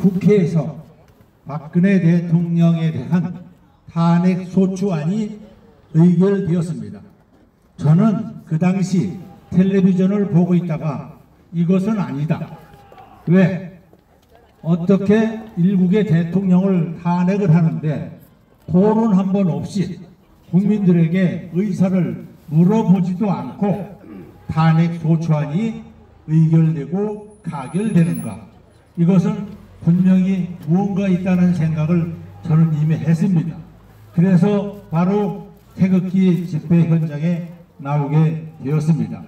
국회에서 박근혜 대통령에 대한 탄핵 소추안이 의결되었습니다. 저는 그 당시 텔레비전을 보고 있다가 이것은 아니다. 왜? 어떻게 일국의 대통령을 탄핵을 하는데 토론 한 번 없이 국민들에게 의사를 물어보지도 않고 탄핵 소추안이 의결되고 가결되는가? 이것은 분명히 무언가 있다는 생각을 저는 이미 했습니다. 그래서 바로 태극기 집회 현장에 나오게 되었습니다.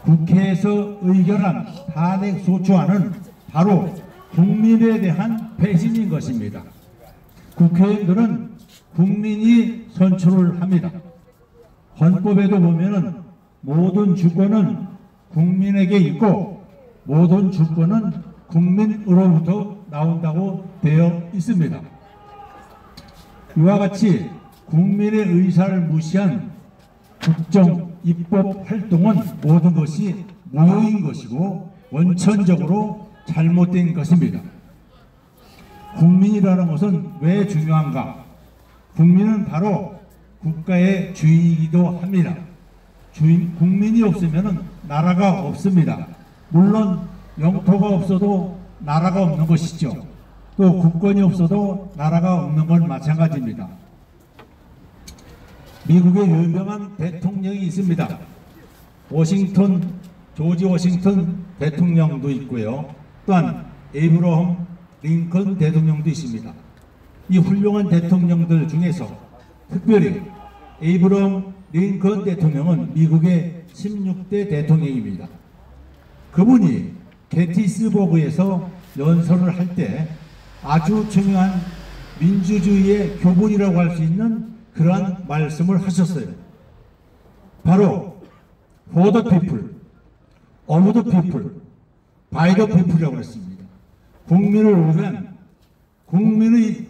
국회에서 의결한 탄핵 소추안은 바로 국민에 대한 배신인 것입니다. 국회의원들은 국민이 선출을 합니다. 헌법에도 보면은 모든 주권은 국민에게 있고 모든 주권은 국민으로부터 나온다고 되어 있습니다. 이와 같이 국민의 의사를 무시한 국정, 입법 활동은 모든 것이 무효인 것이고 원천적으로 잘못된 것입니다. 국민이라는 것은 왜 중요한가? 국민은 바로 국가의 주인이기도 합니다. 국민이 없으면 나라가 없습니다. 물론 영토가 없어도 나라가 없는 것이죠. 또 국권이 없어도 나라가 없는 건 마찬가지입니다. 미국의 유명한 대통령이 있습니다. 조지 워싱턴 대통령도 있고요. 또한 에이브러함 링컨 대통령도 있습니다. 이 훌륭한 대통령들 중에서 특별히 에이브러함 링컨 대통령은 미국의 16대 대통령입니다. 그분이 게티스버그에서 연설을 할 때 아주 중요한 민주주의의 교본이라고 할 수 있는 그러한 말씀을 하셨어요. 바로 For the people, of the people, by the people이라고 했습니다. 국민을 위한, 국민에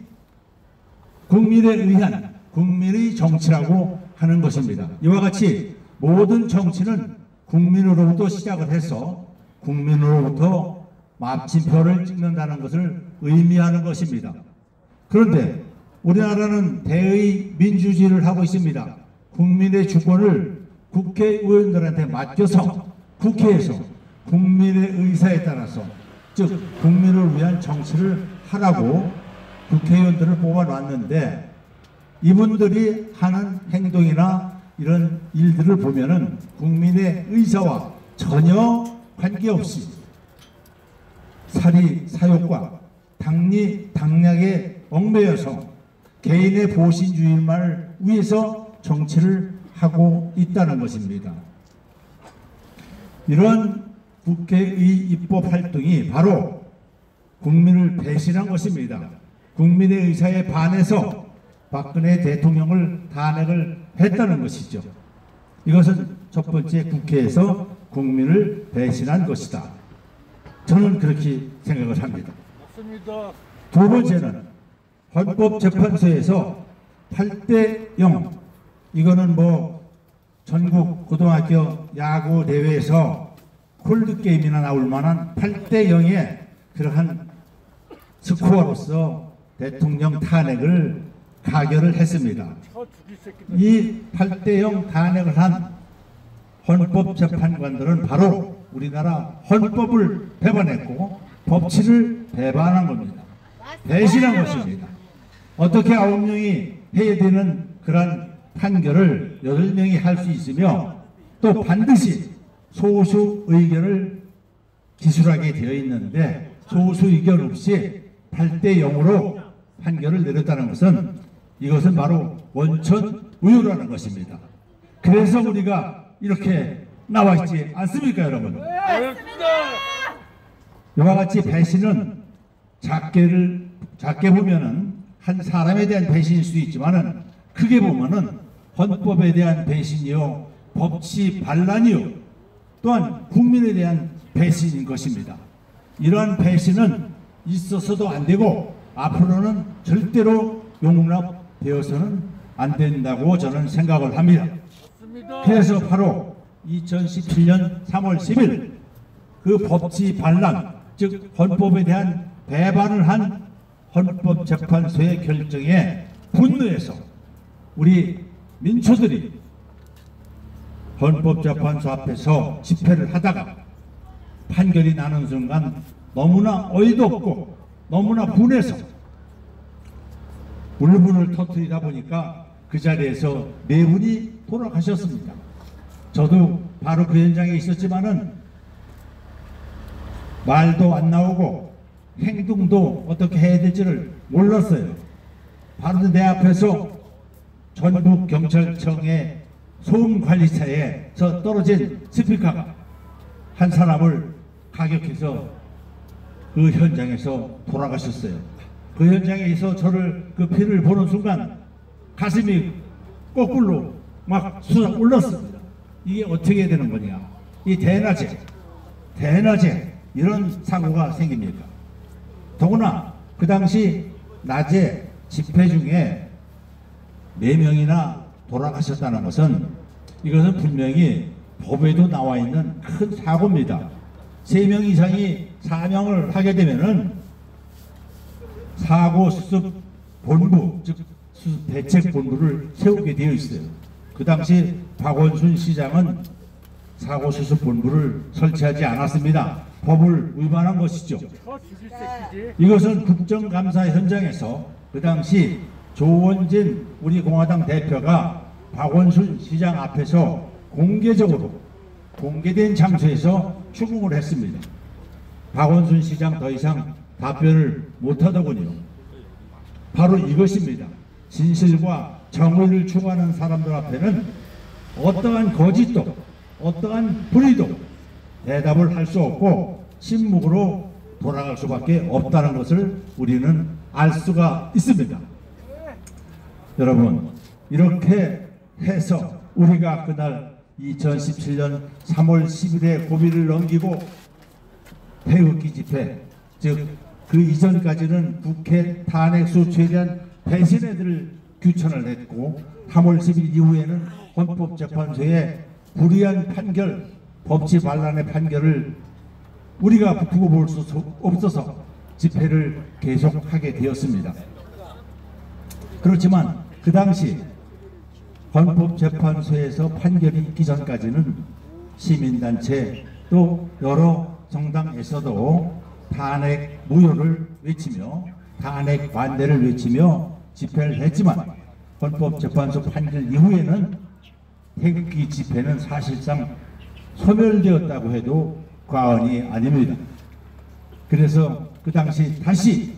의한 국민의 정치라고 하는 것입니다. 이와 같이 모든 정치는 국민으로부터 시작을 해서 국민으로부터 마침표를 찍는다는 것을 의미하는 것입니다. 그런데 우리나라는 대의 민주주의를 하고 있습니다. 국민의 주권을 국회의원들한테 맡겨서 국회에서 국민의 의사에 따라서 즉 국민을 위한 정치를 하라고 국회의원들을 뽑아놨는데 이분들이 하는 행동이나 이런 일들을 보면은 국민의 의사와 전혀 관계없이 사리 사욕과 당략에 얽매여서 개인의 보신주의만을 위해서 정치를 하고 있다는 것입니다. 이런 국회의 입법 활동이 바로 국민을 배신한 것입니다. 국민의 의사에 반해서 박근혜 대통령을 탄핵을 했다는 것이죠. 이것은 첫 번째 국회에서 국민을 배신한 것이다. 저는 그렇게 생각을 합니다. 맞습니다. 두 번째는 헌법재판소에서 8대0 이거는 뭐 전국 고등학교 야구 대회에서 콜드게임이나 나올 만한 8대0의 그러한 스코어로서 대통령 탄핵을 가결을 했습니다. 이 8대0 탄핵을 한 헌법재판관들은 바로 우리나라 헌법을 배반했고 법치를 배반한 겁니다. 배신한 것입니다. 어떻게 9명이 해야 되는 그런 판결을 8명이 할 수 있으며 또 반드시 소수 의견을 기술하게 되어 있는데 소수 의견 없이 8대0으로 판결을 내렸다는 것은 이것은 바로 원천 우유라는 것입니다. 그래서 우리가 이렇게 나와 있지 않습니까, 여러분? 이와 같이 배신은 작게 보면은 한 사람에 대한 배신일 수도 있지만은 크게 보면은 헌법에 대한 배신이요, 법치 반란이요, 또한 국민에 대한 배신인 것입니다. 이러한 배신은 있어서도 안 되고 앞으로는 절대로 용납되어서는 안 된다고 저는 생각을 합니다. 그래서 바로 2017년 3월 10일 그 법치 반란, 즉 헌법에 대한 배반을 한 헌법재판소의 결정에 분노해서 우리 민초들이 헌법재판소 앞에서 집회를 하다가 판결이 나는 순간 너무나 어이도 없고 너무나 분해서 울분을 터뜨리다 보니까 그 자리에서 4분이 돌아가셨습니다. 저도 바로 그 현장에 있었지만은 말도 안 나오고 행동도 어떻게 해야 될지를 몰랐어요. 바로 내 앞에서 전북경찰청의 소음관리차에서 떨어진 스피커가 한 사람을 가격해서 그 현장에서 돌아가셨어요. 그 현장에서 저를 그 피를 보는 순간 가슴이 거꾸로 막 솟아 올랐습니다. 이게 어떻게 되는 거냐. 이 대낮에 이런 사고가 생깁니까? 더구나 그 당시 낮에 집회 중에 4명이나 돌아가셨다는 것은 이것은 분명히 법에도 나와 있는 큰 사고입니다. 3명 이상이 사명을 하게 되면은 사고 수습 본부, 즉 수습 대책 본부를 세우게 되어 있어요. 그 당시 박원순 시장은 사고 수습 본부를 설치하지 않았습니다. 법을 위반한 것이죠. 이것은 국정감사 현장에서 그 당시 조원진 우리 공화당 대표가 박원순 시장 앞에서 공개적으로 공개된 장소에서 추궁을 했습니다. 박원순 시장 더 이상 답변을 못하더군요. 바로 이것입니다. 진실과 정의를 추구하는 사람들 앞에는 어떠한 거짓도 어떠한 불의도 대답을 할 수 없고 침묵으로 돌아갈 수밖에 없다는 것을 우리는 알 수가 있습니다. 여러분, 이렇게 해서 우리가 그날 2017년 3월 10일에 고비를 넘기고 태극기 집회, 즉 그 이전까지는 국회 탄핵 소추에 대한 배신애들을 규천을 했고 3월 10일 이후에는 헌법재판소의 불이한 판결, 법치 반란의 판결을 우리가 두고 볼 수 없어서 집회를 계속하게 되었습니다. 그렇지만 그 당시 헌법재판소에서 판결이 있기 전까지는 시민단체 또 여러 정당에서도 탄핵 무효를 외치며 탄핵 반대를 외치며 집회를 했지만 헌법재판소 판결 이후에는 태극기 집회는 사실상 소멸되었다고 해도 과언이 아닙니다. 그래서 그 당시 다시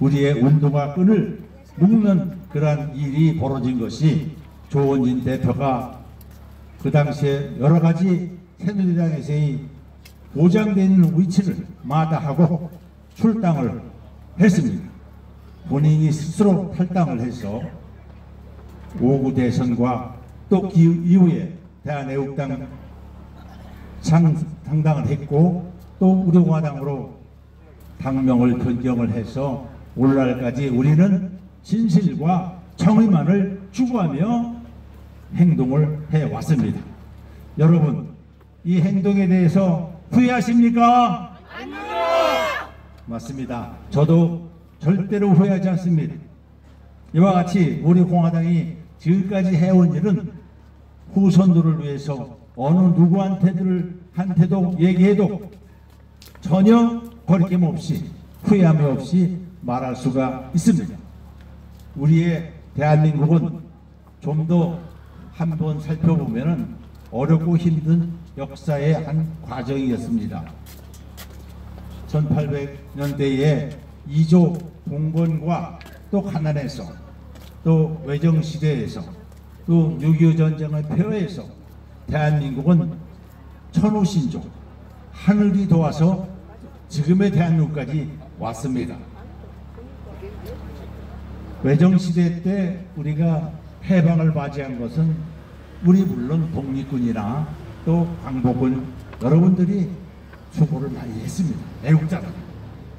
우리의 운동화 끈을 묶는 그러한 일이 벌어진 것이 조원진 대표가 그 당시에 여러 가지 새누리당에서의 보장되어 있는 위치를 마다하고 출당을 했습니다. 본인이 스스로 탈당을 해서 5구 대선과 또 그 이후에 대한애국당 창당을 했고 또 우리 공화당으로 당명을 변경을 해서 오늘날까지 우리는 진실과 정의만을 추구하며 행동을 해왔습니다. 여러분, 이 행동에 대해서 후회하십니까? 아니요! 맞습니다. 저도 절대로 후회하지 않습니다. 이와 같이 우리 공화당이 지금까지 해온 일은 후손들을 위해서 어느 누구한테도 얘기해도 전혀 거리낌 없이 후회함이 없이 말할 수가 있습니다. 우리의 대한민국은 좀 더 한번 살펴보면은 어렵고 힘든 역사의 한 과정이었습니다. 1800년대에 2조 봉건과 또 가난에서 또 외정시대에서 또 6.25 전쟁의 폐허에서 대한민국은 천우신조 하늘이 도와서 지금의 대한민국까지 왔습니다. 외정시대 때 우리가 해방을 맞이한 것은 우리 물론 독립군이나 또 광복군 여러분들이 수고를 많이 했습니다. 애국자들.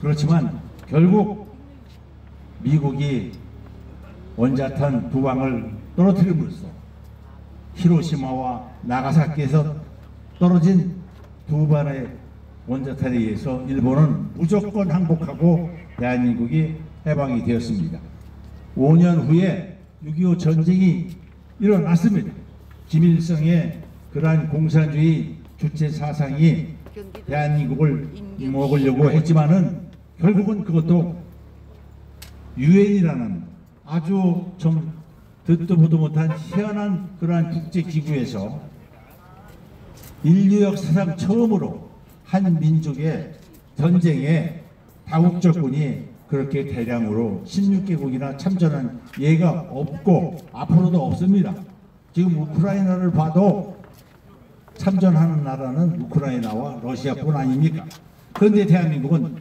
그렇지만 결국 미국이 원자탄 2방을 떨어뜨림으로써 히로시마와 나가사키에서 떨어진 2발의 원자탄에 의해서 일본은 무조건 항복하고 대한민국이 해방이 되었습니다. 5년 후에 6.25 전쟁이 일어났습니다. 김일성의 그러한 공산주의 주체 사상이 대한민국을 먹으려고 했지만은 결국은 그것도 유엔이라는 아주 좀 듣도 보도 못한 희한한 그러한 국제기구에서 인류 역사상 처음으로 한 민족의 전쟁에 다국적군이 그렇게 대량으로 16개국이나 참전한 예가 없고 앞으로도 없습니다. 지금 우크라이나를 봐도 참전하는 나라는 우크라이나와 러시아뿐 아닙니까? 그런데 대한민국은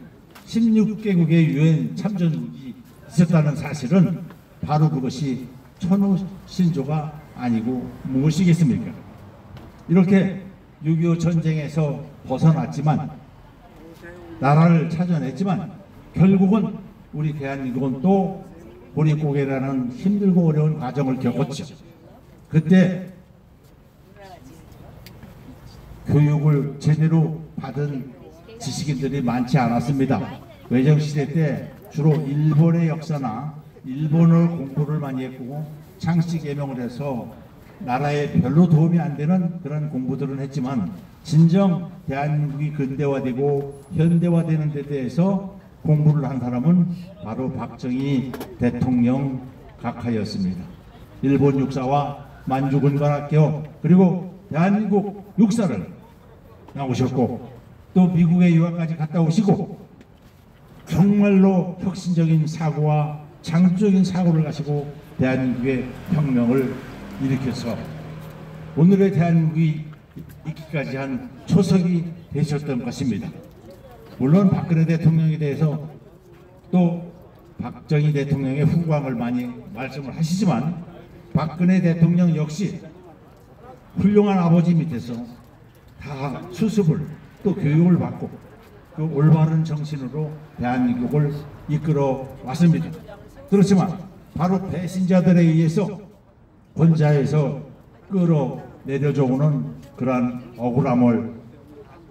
16개국의 유엔 참전국이 있었다는 사실은 바로 그것이 천우 신조가 아니고 무엇이겠습니까? 이렇게 6.25 전쟁에서 벗어났지만 나라를 찾아냈지만 결국은 우리 대한민국은 또 보릿고개라는 힘들고 어려운 과정을 겪었죠. 그때 교육을 제대로 받은 지식인들이 많지 않았습니다. 외정시대 때 주로 일본의 역사나 일본어 공부를 많이 했고 창씨 개명을 해서 나라에 별로 도움이 안 되는 그런 공부들은 했지만 진정 대한민국이 근대화되고 현대화되는 데 대해서 공부를 한 사람은 바로 박정희 대통령 각하였습니다. 일본 육사와 만주군관학교 그리고 대한민국 육사를 나오셨고 또 미국에 유학까지 갔다 오시고 정말로 혁신적인 사고와 창조적인 사고를 가지고 대한민국의 혁명을 일으켜서 오늘의 대한민국이 있기까지 한 초석이 되셨던 것입니다. 물론 박근혜 대통령에 대해서 또 박정희 대통령의 후광을 많이 말씀을 하시지만 박근혜 대통령 역시 훌륭한 아버지 밑에서 다 수습을 또 교육을 받고 그 올바른 정신으로 대한민국을 이끌어 왔습니다. 그렇지만 바로 배신자들에 의해서 권좌에서 끌어내려져 오는 그러한 억울함을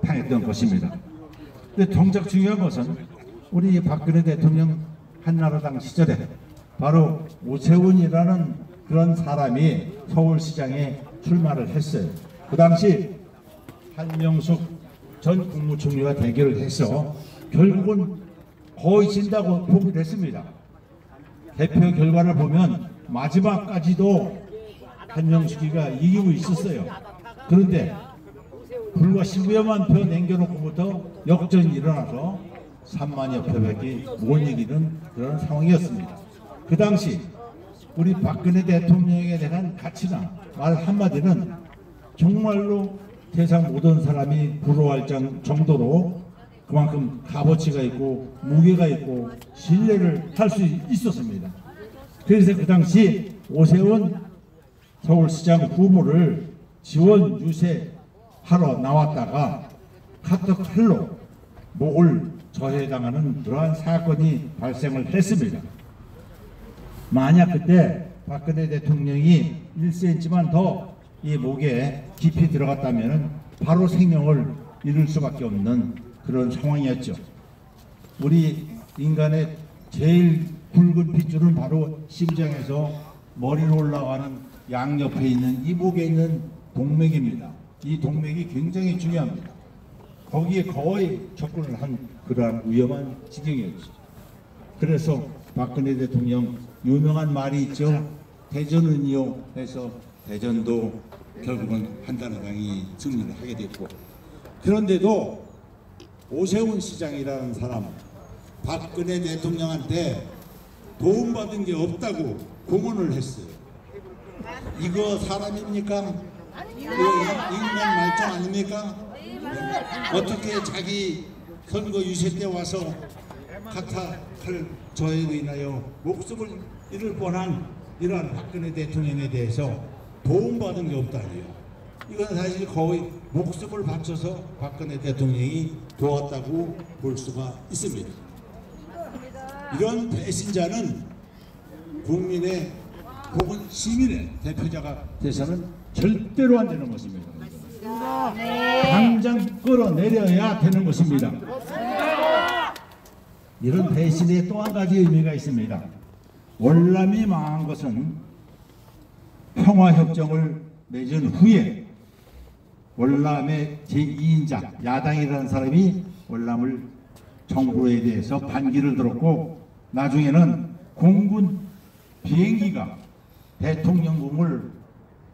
당했던 것입니다. 근데 정작 중요한 것은 우리 박근혜 대통령 한나라당 시절에 바로 오세훈이라는 그런 사람이 서울시장에 출마를 했어요. 그 당시 한명숙 전 국무총리와 대결을 해서 결국은 거의 진다고 포기를 했습니다. 대표 결과를 보면 마지막까지도 한명숙이가 이기고 있었어요. 그런데 불과 10여만 표 남겨놓고부터 역전이 일어나서 3만여 표밖에 못 이기는 그런 상황이었습니다. 그 당시 우리 박근혜 대통령에 대한 가치나 말 한마디는 정말로 세상 모든 사람이 부러워할 정도로 그만큼 값어치가 있고 무게가 있고 신뢰를 할 수 있었습니다. 그래서 그 당시 오세훈 서울시장 후보를 지원 유세하러 나왔다가 카트칼로 목을 저해당하는 그러한 사건이 발생을 했습니다. 만약 그때 박근혜 대통령이 1cm만 더 이 목에 깊이 들어갔다면 바로 생명을 잃을 수밖에 없는 그런 상황이었죠. 우리 인간의 제일 굵은 핏줄은 바로 심장에서 머리로 올라가는 양옆에 있는 이 목에 있는 동맥입니다. 이 동맥이 굉장히 중요합니다. 거기에 거의 접근을 한 그러한 위험한 지경이었죠. 그래서 박근혜 대통령 유명한 말이 있죠. 대전은요 해서 대전도 결국은 한나라당이 승리를 하게 됐고, 그런데도 오세훈 시장이라는 사람 박근혜 대통령한테 도움받은 게 없다고 공언을 했어요. 이거 사람입니까? 이거 인간 말종 아닙니까? 어떻게 자기 선거 유세 때 와서 카타칼 저에 인하여 목숨을 잃을 뻔한 이러한 박근혜 대통령에 대해서 도움받은 게 없다니요. 이건 사실 거의 목숨을 바쳐서 박근혜 대통령이 도왔다고 볼 수가 있습니다. 이런 배신자는 국민의 혹은 시민의 대표자가 돼서는 절대로 안 되는 것입니다. 당장 끌어내려야 되는 것입니다. 이런 배신에 또 한 가지 의미가 있습니다. 월남이 망한 것은 평화협정을 맺은 후에 월남의 제2인자 야당이라는 사람이 월남을 정부에 대해서 반기를 들었고, 나중에는 공군 비행기가 대통령궁을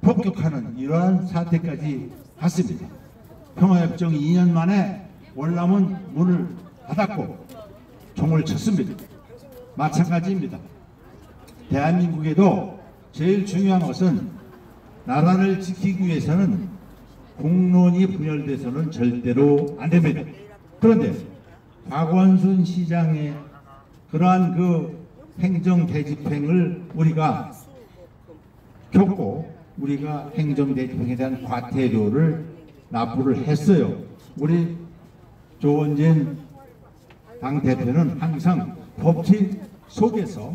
폭격하는 이러한 사태까지 갔습니다. 평화협정 2년 만에 월남은 문을 닫았고 종을 쳤습니다. 마찬가지입니다. 대한민국에도 제일 중요한 것은 나라를 지키기 위해서는 공론이 분열돼서는 절대로 안 됩니다. 그런데 박원순 시장의 그러한 그 행정 대집행을 우리가 겪고, 우리가 행정 대집행에 대한 과태료를 납부를 했어요. 우리 조원진 당대표는 항상 법치 속에서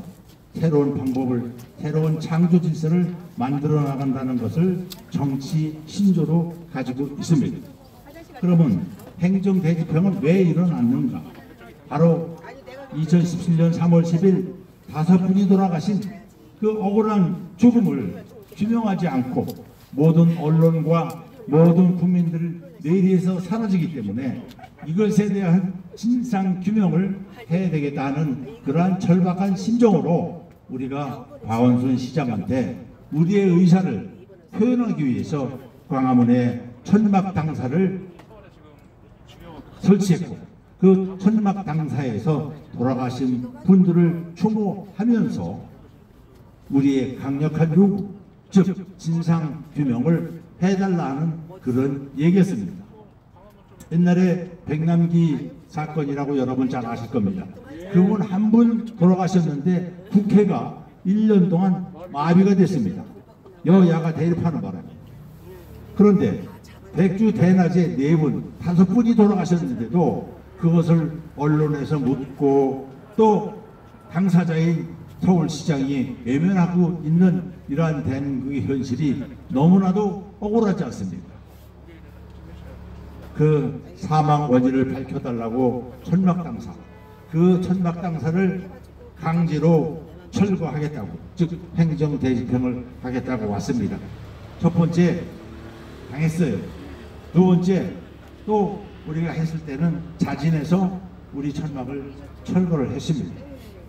새로운 방법을, 새로운 창조 질서를 만들어 나간다는 것을 정치 신조로 가지고 있습니다. 그러면 행정 대집행은 왜 일어났는가? 바로 2017년 3월 10일 5분이 돌아가신 그 억울한 죽음을 규명하지 않고 모든 언론과 모든 국민들을 내리에서 사라지기 때문에 이것에 대한 진상 규명을 해야 되겠다는 그러한 절박한 심정으로 우리가 박원순 시장한테 우리의 의사를 표현하기 위해서 광화문에 천막 당사를 설치했고, 그 천막 당사에서 돌아가신 분들을 추모하면서 우리의 강력한 요구, 즉 진상 규명을 해달라는 그런 얘기였습니다. 옛날에 백남기 사건이라고 여러분 잘 아실 겁니다. 그분 한 분 돌아가셨는데 국회가 1년 동안 마비가 됐습니다. 여야가 대립하는 바람에. 그런데 백주 대낮에 4분, 5분이 돌아가셨는데도 그것을 언론에서 묻고 또 당사자인 서울시장이 외면하고 있는 이러한 대한민국의 현실이 너무나도 억울하지 않습니까? 그 사망 원인을 밝혀달라고 천막당사, 그 천막당사를 강제로 철거하겠다고, 즉 행정대집행을 하겠다고 왔습니다. 첫 번째 당했어요. 두 번째 또 우리가 했을 때는 자진해서 우리 천막을 철거를 했습니다.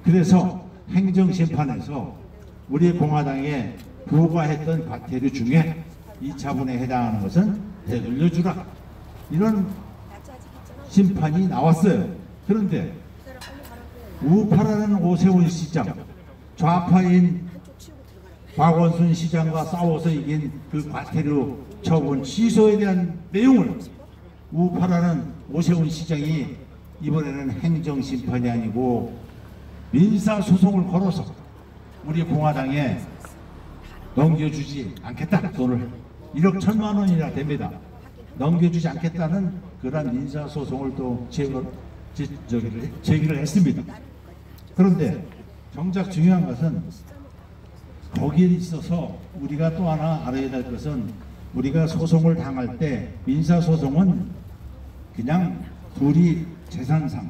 그래서 행정심판에서 우리 공화당에 부과했던 과태료 중에 2차분에 해당하는 것은 되돌려주라, 이런 심판이 나왔어요. 그런데 우파라는 오세훈 시장, 좌파인 박원순 시장과 싸워서 이긴 그 과태료 처분 취소에 대한 내용을 우파라는 오세훈 시장이 이번에는 행정심판이 아니고 민사소송을 걸어서 우리 공화당에 넘겨주지 않겠다. 돈을 1억 1천만 원이나 됩니다. 넘겨주지 않겠다는 그런 민사소송을 또 제기를 했습니다. 그런데 정작 중요한 것은 거기에 있어서 우리가 또 하나 알아야 될 것은, 우리가 소송을 당할 때 민사소송은 그냥 둘이 재산상을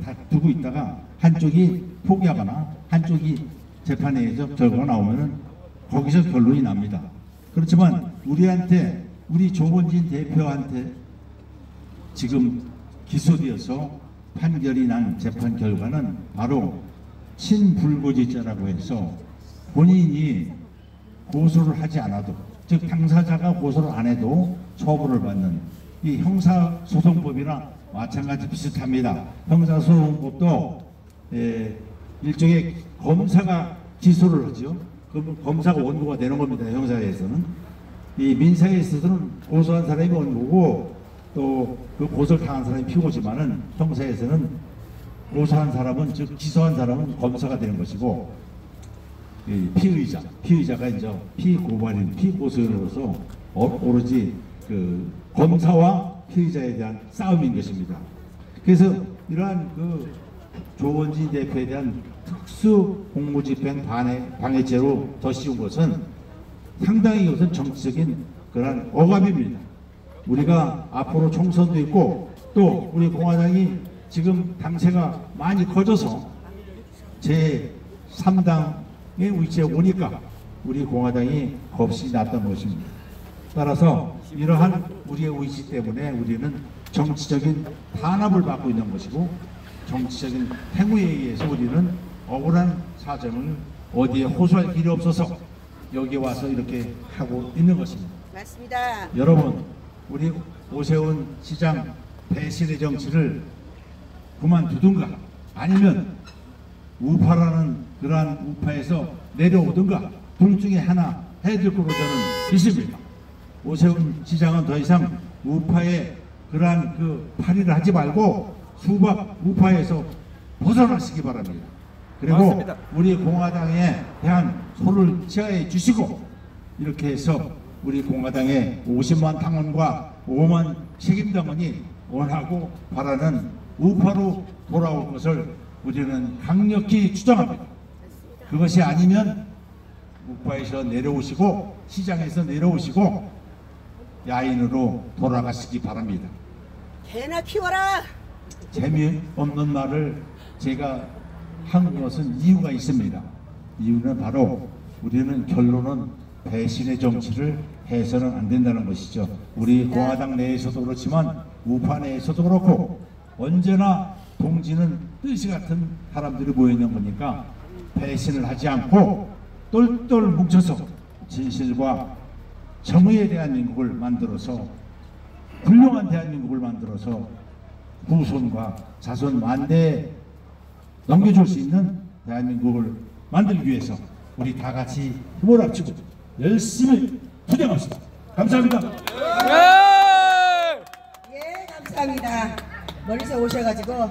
다투고 있다가 한쪽이 포기하거나 한쪽이 재판에 의해서 결과가 나오면은 거기서 결론이 납니다. 그렇지만 우리한테, 우리 조원진 대표한테 지금 기소되어서 판결이 난 재판 결과는 바로 친불구지죄라고 해서 본인이 고소를 하지 않아도, 즉 당사자가 고소를 안 해도 처벌을 받는 이 형사소송법이나 마찬가지 비슷합니다. 형사소송법도 일종의 검사가 기소를 하죠. 그러면 검사가 원고가 되는 겁니다. 형사에서는. 이 민사에 있어서는 고소한 사람이 원고고 또 그 고소를 당한 사람이 피고지만은 형사에서는 고소한 사람은, 즉 기소한 사람은 검사가 되는 것이고, 피의자가 이제 피고발인, 피고소인으로서 오로지 그 검사와 피의자에 대한 싸움인 것입니다. 그래서 이러한 그 조원진 대표에 대한 특수 공무집행 방해죄로 더 씌운 것은 상당히 이것은 정치적인 그러한 억압입니다. 우리가 앞으로 총선도 있고 또 우리 공화당이 지금 당세가 많이 커져서 제3당의 위치에 오니까 우리 공화당이 겁이 났던 것입니다. 따라서 이러한 우리의 의지 때문에 우리는 정치적인 탄압을 받고 있는 것이고 정치적인 행위에 의해서 우리는 억울한 사정을 어디에 호소할 길이 없어서 여기 와서 이렇게 하고 있는 것입니다. 맞습니다. 여러분, 우리 오세훈 시장 배신의 정치를 그만두든가 아니면 우파라는 그러한 우파에서 내려오든가 둘 중에 하나 해야 될 거로 저는 믿습니다. 오세훈 시장은 더 이상 우파의 그러한 그 파리를 하지 말고 수박 우파에서 벗어나시기 바랍니다. 그리고 맞습니다. 우리 공화당에 대한 소를 취하해 주시고 이렇게 해서 우리 공화당의 50만 당원과 5만 책임당원이 원하고 바라는 우파로 돌아올 것을 우리는 강력히 주장합니다. 그것이 아니면 우파에서 내려오시고 시장에서 내려오시고 야인으로 돌아가시기 바랍니다. 개나 키워라. 재미없는 말을 제가 한 것은 이유가 있습니다. 이유는 바로 우리는 결론은 배신의 정치를 해서는 안 된다는 것이죠. 우리 공화당 내에서도 그렇지만 우파 내에서도 그렇고 언제나 동지는 뜻이 같은 사람들이 모여있는 거니까 배신을 하지 않고 똘똘 뭉쳐서 진실과 정의의 대한민국을 만들어서 훌륭한 대한민국을 만들어서 후손과 자손 만대에 넘겨줄 수 있는 대한민국을 만들기 위해서 우리 다 같이 힘을 합치고 열심히 투쟁합시다. 감사합니다. 예, 감사합니다. 멀리서 오셔가지고